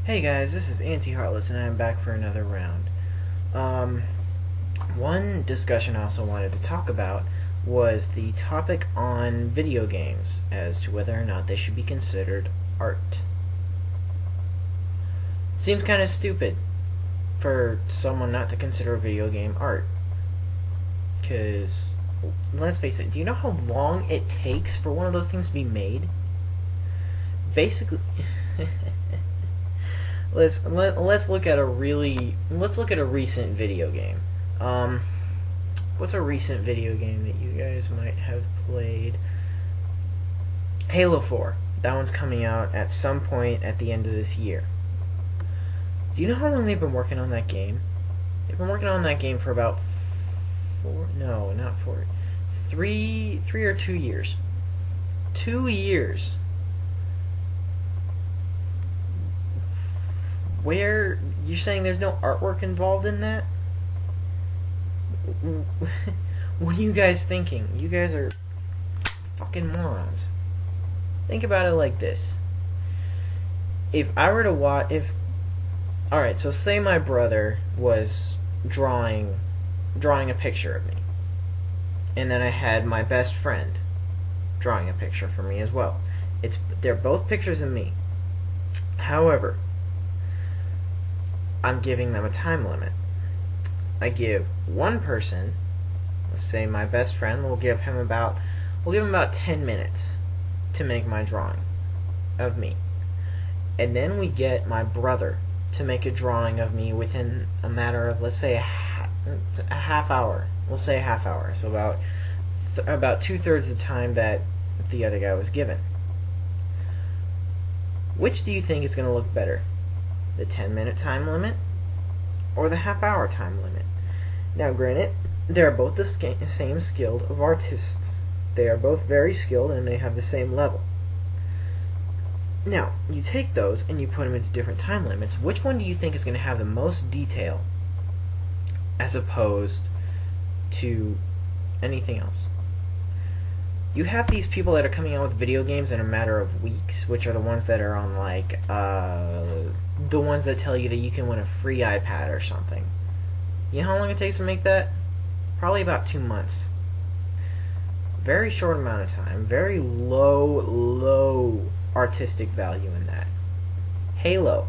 Hey guys, this is Anti-Heartless and I'm back for another round. Um, One discussion I also wanted to talk about was the topic on video games as to whether or not they should be considered art. Seems kind of stupid for someone not to consider a video game art. Because, let's face it, do you know how long it takes for one of those things to be made? Basically... let's look at a recent video game. What's a recent video game that you guys might have played? Halo 4. That one's coming out at some point at the end of this year. Do you know how long they've been working on that game? They've been working on that game for about 3 or 2 years. 2 years. Where you're saying there's no artwork involved in that? What are you guys thinking? You guys are fucking morons. Think about it like this. If I were to watch, alright, so say my brother was drawing a picture of me. And then I had my best friend drawing a picture for me as well. They're both pictures of me. However, I'm giving them a time limit. I give one person, let's say my best friend, we'll give him about 10 minutes to make my drawing of me. And then we get my brother to make a drawing of me within a matter of, let's say, a half hour. We'll say a half hour. So about 2/3 the time that the other guy was given. Which do you think is going to look better? The 10-minute time limit or the half-hour time limit? Now, granted, they are both the same skilled of artists. They are both very skilled and they have the same level. Now, you take those and you put them into different time limits. Which one do you think is going to have the most detail as opposed to anything else? You have these people that are coming out with video games in a matter of weeks, which are the ones that are on, like, the ones that tell you that you can win a free iPad or something. You know how long it takes to make that? Probably about 2 months. Very short amount of time. Very low artistic value in that. Halo,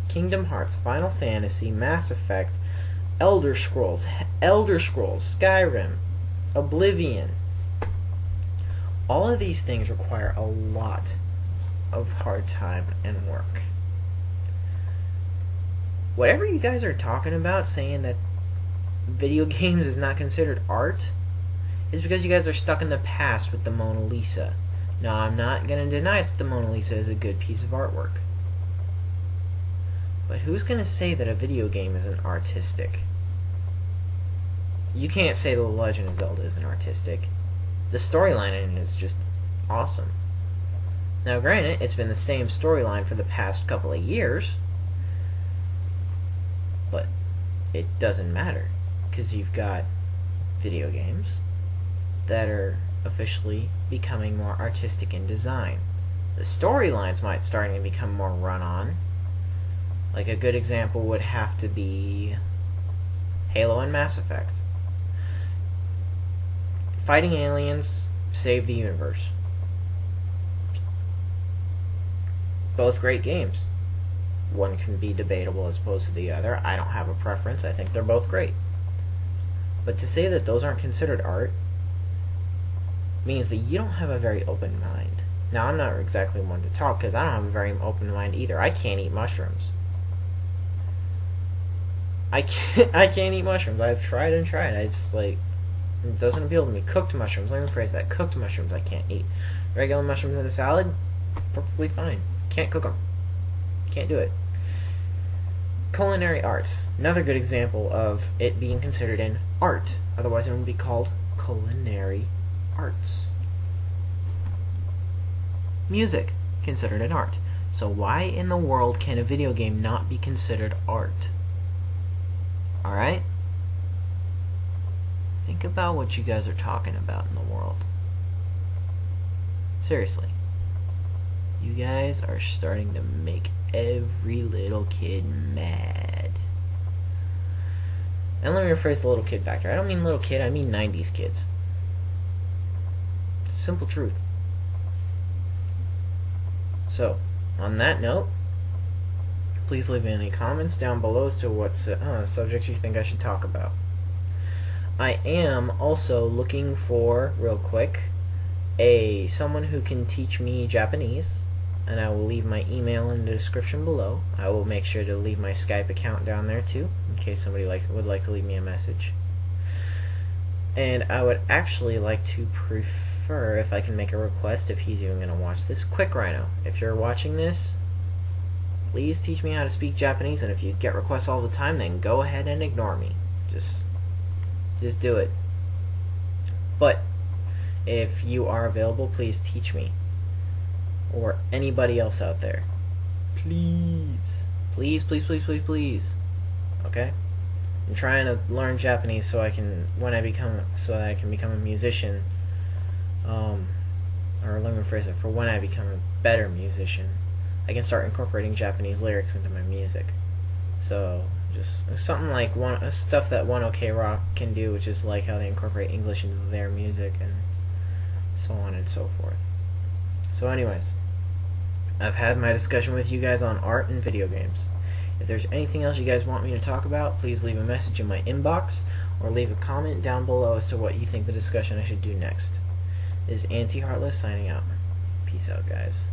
Kingdom Hearts, Final Fantasy, Mass Effect, Elder Scrolls, Skyrim, Oblivion. All of these things require a lot of hard time and work. Whatever you guys are talking about saying that video games is not considered art is because you guys are stuck in the past with the Mona Lisa. Now, I'm not going to deny that the Mona Lisa is a good piece of artwork. But who's going to say that a video game isn't artistic? You can't say The Legend of Zelda isn't artistic. The storyline in it is just awesome. Now, granted, it's been the same storyline for the past couple of years, but it doesn't matter, because you've got video games that are officially becoming more artistic in design. The storylines might starting to become more run-on. Like, a good example would have to be Halo and Mass Effect. Fighting aliens, save the universe. Both great games. One can be debatable as opposed to the other. I don't have a preference. I think they're both great. But to say that those aren't considered art means that you don't have a very open mind. Now, I'm not exactly one to talk because I don't have a very open mind either. I can't eat mushrooms. I can't eat mushrooms. I've tried and tried. I just, like, it doesn't appeal to me. Cooked mushrooms, let me rephrase that. Cooked mushrooms I can't eat. Regular mushrooms in a salad, perfectly fine. Can't cook them. Can't do it. Culinary arts. Another good example of it being considered an art. Otherwise it would be called culinary arts. Music. Considered an art. So why in the world can a video game not be considered art? Alright? Think about what you guys are talking about in the world. Seriously. You guys are starting to make every little kid mad. And let me rephrase the little kid factor. I don't mean little kid, I mean 90s kids. Simple truth. So, on that note, please leave any comments down below as to what subjects you think I should talk about. I am also looking for, real quick, someone who can teach me Japanese, and I will leave my email in the description below. I will make sure to leave my Skype account down there too, in case somebody would like to leave me a message. And I would actually like to prefer, if I can make a request, if he's even going to watch this, Quick Rhino. If you're watching this, please teach me how to speak Japanese, and if you get requests all the time, then go ahead and ignore me. Just do it. But if you are available, please teach me. Or anybody else out there. Please. Please, please, please, please, please. Okay? I'm trying to learn Japanese so I can, so that I can become a musician. Or let me rephrase it, for when I become a better musician, I can start incorporating Japanese lyrics into my music. So, just something like stuff that One OK Rock can do, which is like how they incorporate English into their music and so on and so forth. So anyways, I've had my discussion with you guys on art and video games. If there's anything else you guys want me to talk about, please leave a message in my inbox or leave a comment down below as to what you think the discussion I should do next. This is Anti-Heartless signing out. Peace out, guys.